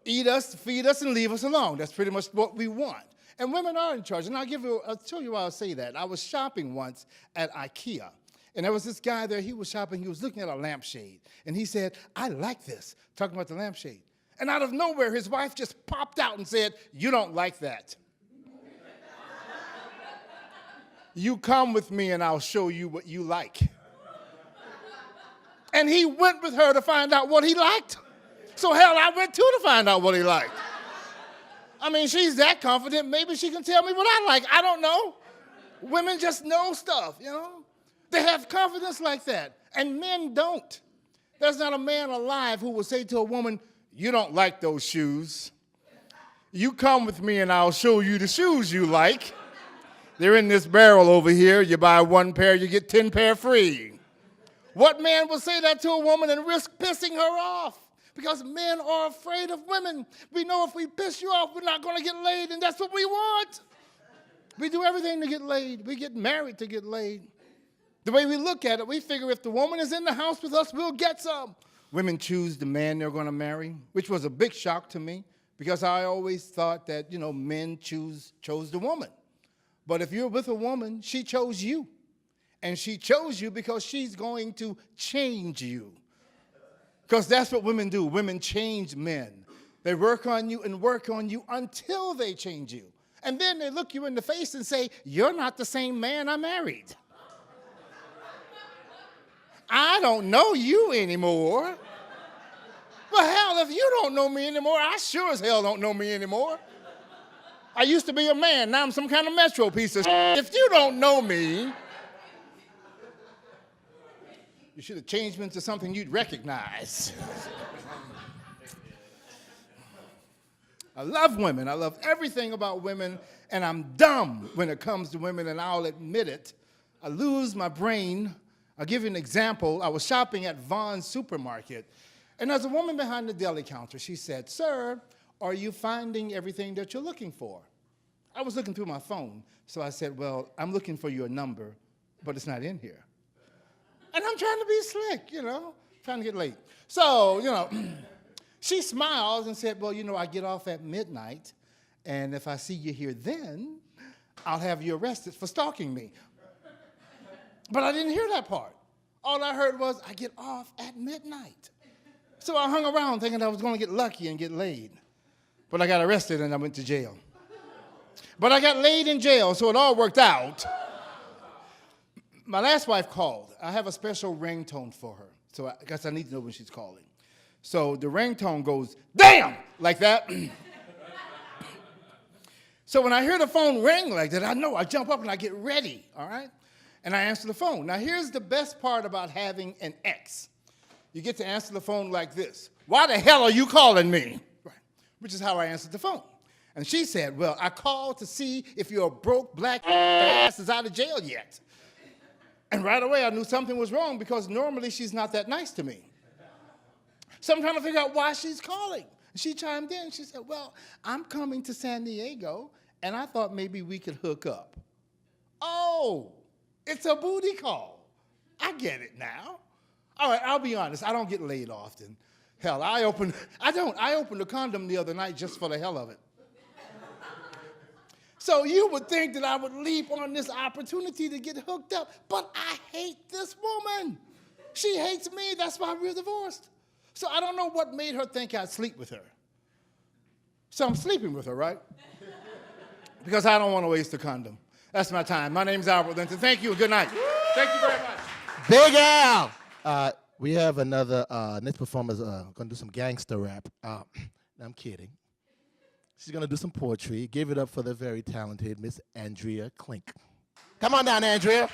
Eat us, feed us, and leave us alone. That's pretty much what we want. And women are in charge. And I'll tell you why I'll say that. I was shopping once at IKEA. And there was this guy there, he was shopping, he was looking at a lampshade. And he said, I like this, talking about the lampshade. And out of nowhere, his wife just popped out and said, you don't like that. You come with me and I'll show you what you like. And he went with her to find out what he liked. So hell, I went too to find out what he liked. I mean, she's that confident, maybe she can tell me what I like. I don't know. Women just know stuff, you know? They have confidence like that, and men don't. There's not a man alive who will say to a woman, you don't like those shoes. You come with me and I'll show you the shoes you like. They're in this barrel over here. You buy 1 pair, you get 10 pair free. What man will say that to a woman and risk pissing her off? Because men are afraid of women. We know if we piss you off, we're not going to get laid, and that's what we want. We do everything to get laid. We get married to get laid. The way we look at it, we figure if the woman is in the house with us, we'll get some. Women choose the man they're going to marry, which was a big shock to me because I always thought that, you know, men chose the woman. But if you're with a woman, she chose you. And she chose you because she's going to change you. Because that's what women do. Women change men. They work on you and work on you until they change you. And then they look you in the face and say, you're not the same man I married. I don't know you anymore. Well, hell, if you don't know me anymore, I sure as hell don't know me anymore. I used to be a man. Now I'm some kind of metro piece of shit. If you don't know me, you should have changed me into something you'd recognize. I love women. I love everything about women, and I'm dumb when it comes to women, and I'll admit it. I lose my brain. I'll give you an example. I was shopping at Vaughn's supermarket, and there's a woman behind the deli counter. She said, "Sir, are you finding everything that you're looking for?" I was looking through my phone, so I said, "Well, I'm looking for your number, but it's not in here." And I'm trying to be slick, trying to get late. So, she smiles and said, "Well, I get off at midnight, and if I see you here then, I'll have you arrested for stalking me." But I didn't hear that part. All I heard was, "I get off at midnight." So I hung around thinking I was going to get lucky and get laid. But I got arrested and I went to jail. But I got laid in jail, so it all worked out. My last wife called. I have a special ringtone for her, so I guess I need to know when she's calling. So the ringtone goes, "Damn!" like that. So when I hear the phone ring like that, I jump up and I get ready, all right? And I answer the phone. Now here's the best part about having an ex. You get to answer the phone like this: "Why the hell are you calling me?" Right. Which is how I answered the phone. And she said, "Well, I called to see if your broke black ass is out of jail yet." And right away I knew something was wrong, because normally she's not that nice to me. So I'm trying to figure out why she's calling. She chimed in. She said, "Well, I'm coming to San Diego, and I thought maybe we could hook up." Oh, it's a booty call. I get it now. All right, I'll be honest. I don't get laid often. Hell, I opened a condom the other night just for the hell of it. So you would think that I would leap on this opportunity to get hooked up, but I hate this woman. She hates me. That's why we're divorced. So I don't know what made her think I'd sleep with her. So I'm sleeping with her, right? Because I don't want to waste a condom. That's my time. My name's Albert Linton. Thank you and good night. Thank you very much. Big Al! We have another, next performer's going to do some gangster rap. No, I'm kidding. She's going to do some poetry. Give it up for the very talented Miss Andrea Klink. Come on down, Andrea.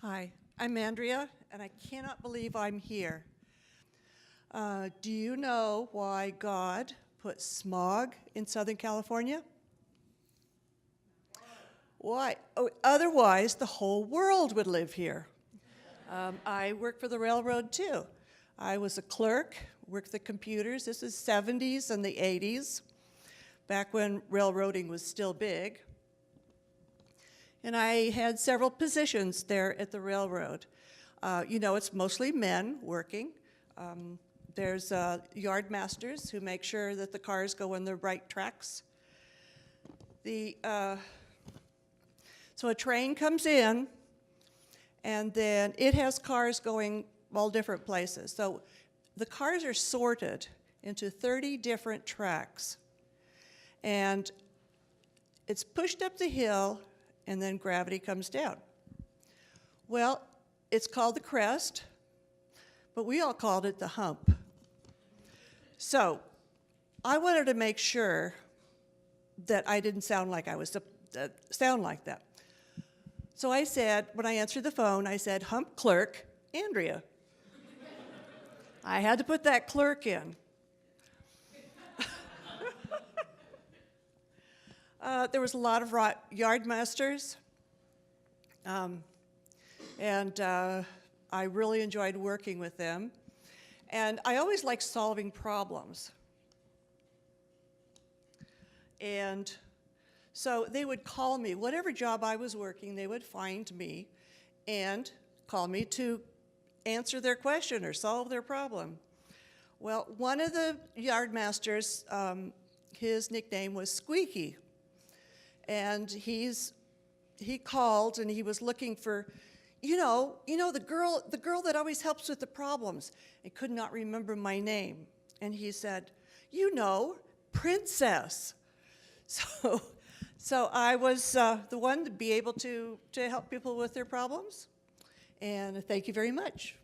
Hi, I'm Andrea, and I cannot believe I'm here. Do you know why God put smog in Southern California? Why? Oh, otherwise, the whole world would live here. I work for the railroad, too. I was a clerk, worked the computers. This is 70s and the 80s, back when railroading was still big. And I had several positions there at the railroad. It's mostly men working. There's yard masters who make sure that the cars go on the right tracks. So a train comes in, and then it has cars going all different places. So the cars are sorted into 30 different tracks. And it's pushed up the hill, and then gravity comes down. Well, it's called the crest, but we all called it the hump. So I wanted to make sure that I didn't sound like I was sound like that. So I said, when I answered the phone, I said, "Hump clerk, Andrea." I had to put that clerk in. There was a lot of yard masters, and I really enjoyed working with them. And I always liked solving problems. And so they would call me, whatever job I was working, they would find me and call me to answer their question or solve their problem. Well, one of the yard masters, his nickname was Squeaky. And he called and he was looking for, the girl that always helps with the problems. I could not remember my name. And he said, Princess. So I was the one to be able to help people with their problems. And thank you very much.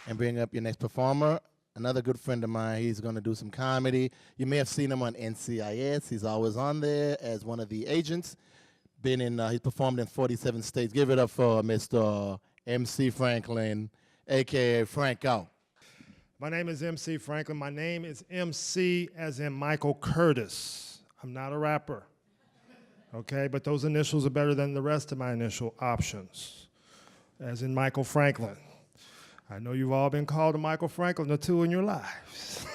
And bring up your next performer, another good friend of mine. He's going to do some comedy. You may have seen him on NCIS. He's always on there as one of the agents. He's performed in 47 states. Give it up for Mr. MC Franklin, a.k.a. Franco. My name is MC Franklin. My name is MC as in Michael Curtis. I'm not a rapper, okay? But those initials are better than the rest of my initial options, as in Michael Franklin. I know you've all been called a Michael Franklin or two in your lives.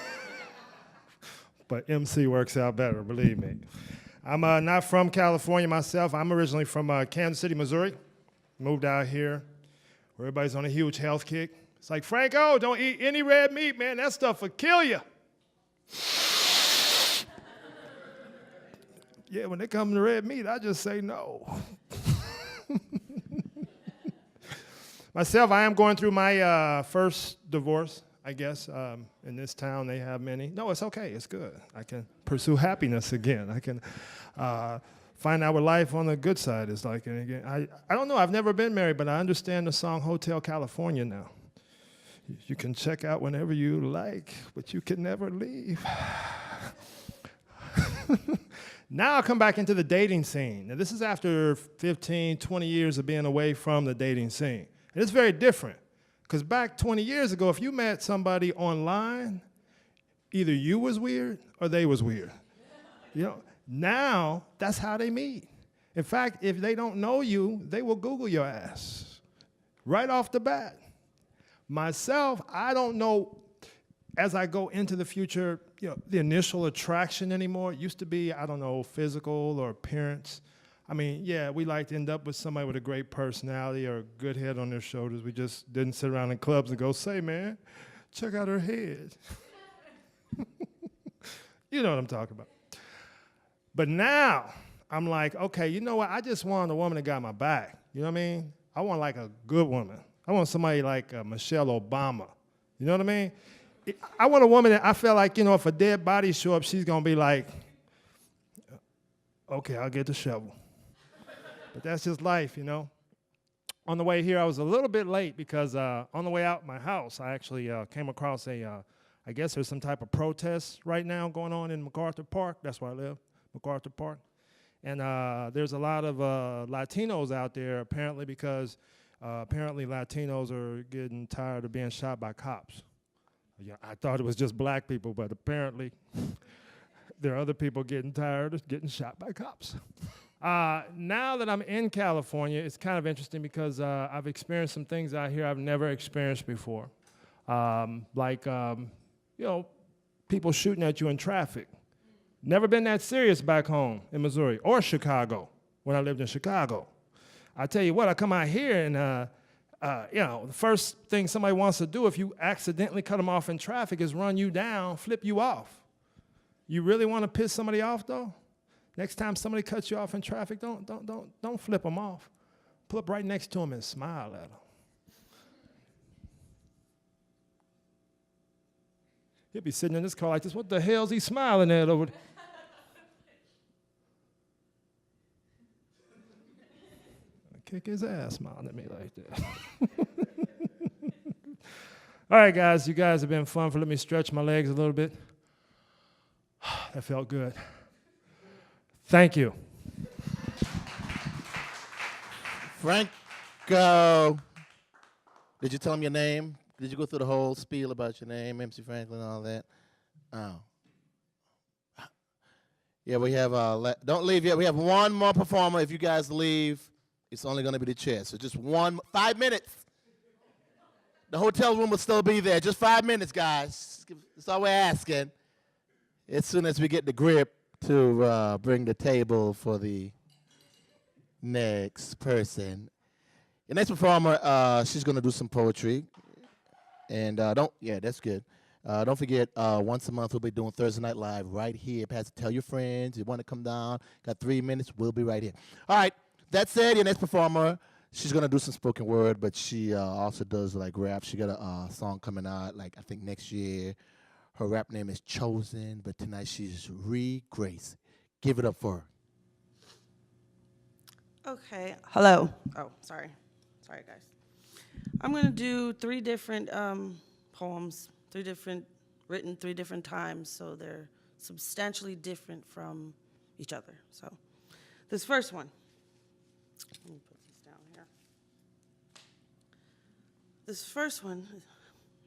But MC works out better, believe me. I'm not from California myself. I'm originally from Kansas City, Missouri. Moved out here where everybody's on a huge health kick. It's like, Franco, don't eat any red meat, man. That stuff will kill you. Yeah, when it comes to red meat, I just say no. Myself, I am going through my first divorce, I guess. In this town, they have many. No, it's okay. It's good. I can pursue happiness again. I can find out what life on the good side is like. And again, I don't know. I've never been married, but I understand the song Hotel California now. You can check out whenever you like, but you can never leave. Now I'll come back into the dating scene. Now, this is after 15, 20 years of being away from the dating scene. And it's very different, because back 20 years ago, if you met somebody online, either you was weird or they was weird. You know, now that's how they meet. In fact, if they don't know you, they will Google your ass right off the bat. Myself, I don't know, as I go into the future, you know, the initial attraction anymore. It used to be, I don't know, physical or appearance. I mean, yeah, we like to end up with somebody with a great personality or a good head on their shoulders. We just didn't sit around in clubs and go, say, man, check out her head. You know what I'm talking about. But now, I'm like, okay, you know what? I just want a woman that got my back. You know what I mean? I want like a good woman. I want somebody like Michelle Obama. You know what I mean? I want a woman that I feel like, you know, if a dead body show up, she's going to be like, okay, I'll get the shovel. But that's just life, you know. On the way here, I was a little bit late because on the way out my house, I actually came across I guess there's some type of protest right now going on in MacArthur Park. That's where I live, MacArthur Park. And there's a lot of Latinos out there, apparently, because apparently Latinos are getting tired of being shot by cops. Yeah, I thought it was just black people, but apparently there are other people getting tired of getting shot by cops. Now that I'm in California, it's kind of interesting because I've experienced some things out here I've never experienced before. You know, people shooting at you in traffic. Never been that serious back home in Missouri or Chicago when I lived in Chicago. I tell you what, I come out here and, you know, the first thing somebody wants to do if you accidentally cut them off in traffic is run you down, flip you off. You really want to piss somebody off, though? Next time somebody cuts you off in traffic, don't flip them off. Pull up right next to them and smile at them. He'll be sitting in this car like this. What the hell's he smiling at over there? Kick his ass smiling at me like that. All right, guys, you guys have been fun for letting me stretch my legs a little bit. That felt good. Thank you. Franco, did you tell him your name? Did you go through the whole spiel about your name, MC Franklin, and all that? Oh. Yeah, we have, don't leave yet. We have one more performer. If you guys leave, it's only going to be the chair. So just 5 minutes. The hotel room will still be there. Just 5 minutes, guys. That's all we're asking. As soon as we get the grip to bring the table for the next person. The next performer, she's going to do some poetry. And that's good. Don't forget, once a month we'll be doing Thursday Night Live right here. Tell your friends. You want to come down. Got 3 minutes. We'll be right here. All right. That said, your next performer, she's going to do some spoken word, but she also does like rap. She got a song coming out, like I think next year. Her rap name is Chosen, but tonight she's Grace. Give it up for her. Okay. Hello. Oh, sorry. Sorry, guys. I'm going to do 3 different poems written 3 different times, so they're substantially different from each other. So this first one, let me put this down here. This first one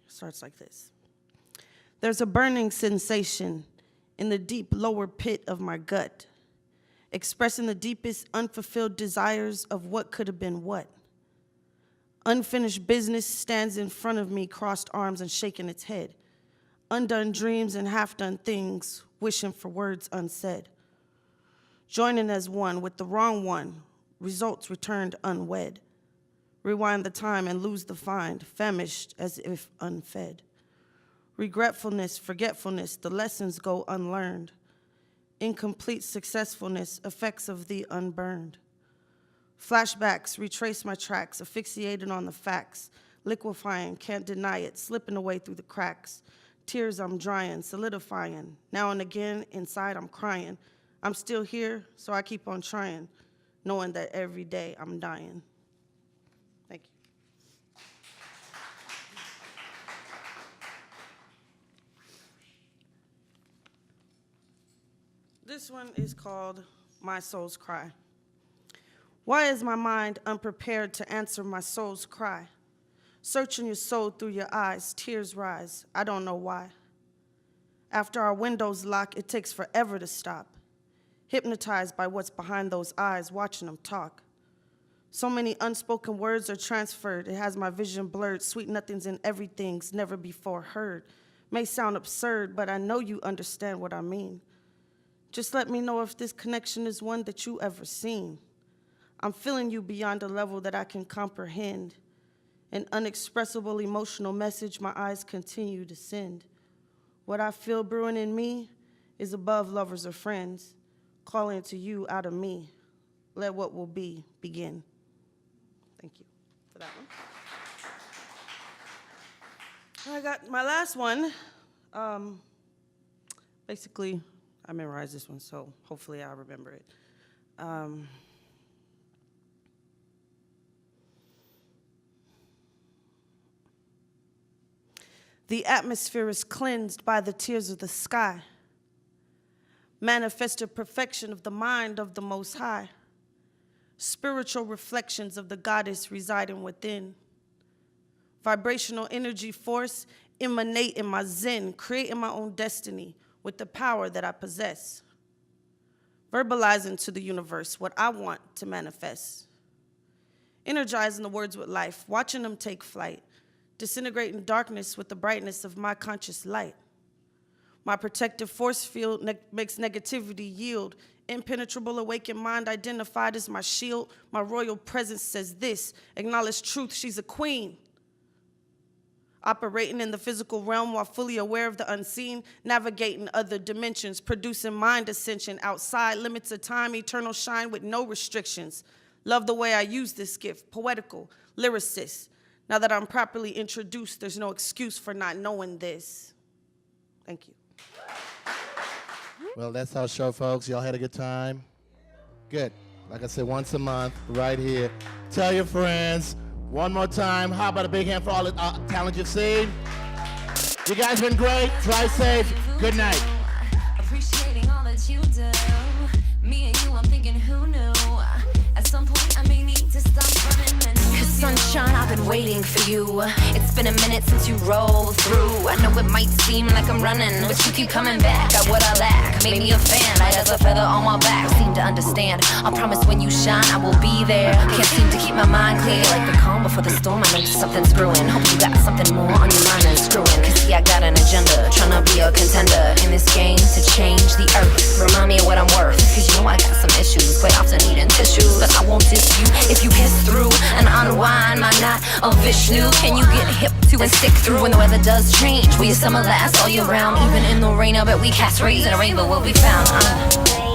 starts like this. There's a burning sensation in the deep lower pit of my gut, expressing the deepest unfulfilled desires of what could have been what. Unfinished business stands in front of me, crossed arms and shaking its head. Undone dreams and half-done things, wishing for words unsaid. Joining as one with the wrong one, results returned unwed. Rewind the time and lose the find, famished as if unfed. Regretfulness, forgetfulness, the lessons go unlearned. Incomplete successfulness, effects of the unburned. Flashbacks, retrace my tracks, asphyxiated on the facts, liquefying, can't deny it, slipping away through the cracks. Tears I'm drying, solidifying. Now and again, inside I'm crying. I'm still here, so I keep on trying, knowing that every day I'm dying. Thank you. This one is called My Soul's Cry. Why is my mind unprepared to answer my soul's cry? Searching your soul through your eyes, tears rise, I don't know why. After our windows lock, it takes forever to stop. Hypnotized by what's behind those eyes, watching them talk. So many unspoken words are transferred, it has my vision blurred, sweet nothings and everything's never before heard. May sound absurd, but I know you understand what I mean. Just let me know if this connection is one that you ever seen. I'm feeling you beyond a level that I can comprehend. An unexpressible emotional message my eyes continue to send. What I feel brewing in me is above lovers or friends, calling to you out of me. Let what will be begin. Thank you for that one. I got my last one. Basically, I memorized this one, so hopefully I'll remember it. The atmosphere is cleansed by the tears of the sky, manifested perfection of the mind of the Most High, spiritual reflections of the goddess residing within, vibrational energy force emanate in my zen, creating my own destiny with the power that I possess, verbalizing to the universe what I want to manifest, energizing the words with life, watching them take flight, disintegrating darkness with the brightness of my conscious light. My protective force field makes negativity yield. Impenetrable awakened mind identified as my shield. My royal presence says this, acknowledge truth, she's a queen. Operating in the physical realm while fully aware of the unseen, navigating other dimensions, producing mind ascension outside limits of time, eternal shine with no restrictions. Love the way I use this gift, poetical, lyricist. Now that I'm properly introduced, there's no excuse for not knowing this. Thank you. Well, that's our show, folks. Y'all had a good time? Good. Like I said, once a month, right here. Tell your friends. One more time. How about a big hand for all the talent you've seen? You guys been great. Drive safe. Good night. Appreciating all that you do. Me and you, I'm thinking, who knew? At some point, I may need to stop running. Sunshine, I've been waiting for you. It's been a minute since you rolled through. I know it might seem like I'm running, but you keep coming back. Got what I lack, made me a fan, light as a feather on my back. Seem to understand, I promise when you shine, I will be there. Can't seem to keep my mind clear, like the calm before the storm. I know something's brewing, hope you got something more on your mind than screwing. Cause see, I got an agenda, trying to be a contender in this game to change the earth. Remind me of what I'm worth, cause you know I got some issues, quite often needing tissues. But I won't diss you if you piss through and unwind. My knot of Vishnu, can you get hip to and stick through when the weather does change? Will your summer last all year round? Even in the rain, I bet we cast rays and a rainbow will be found.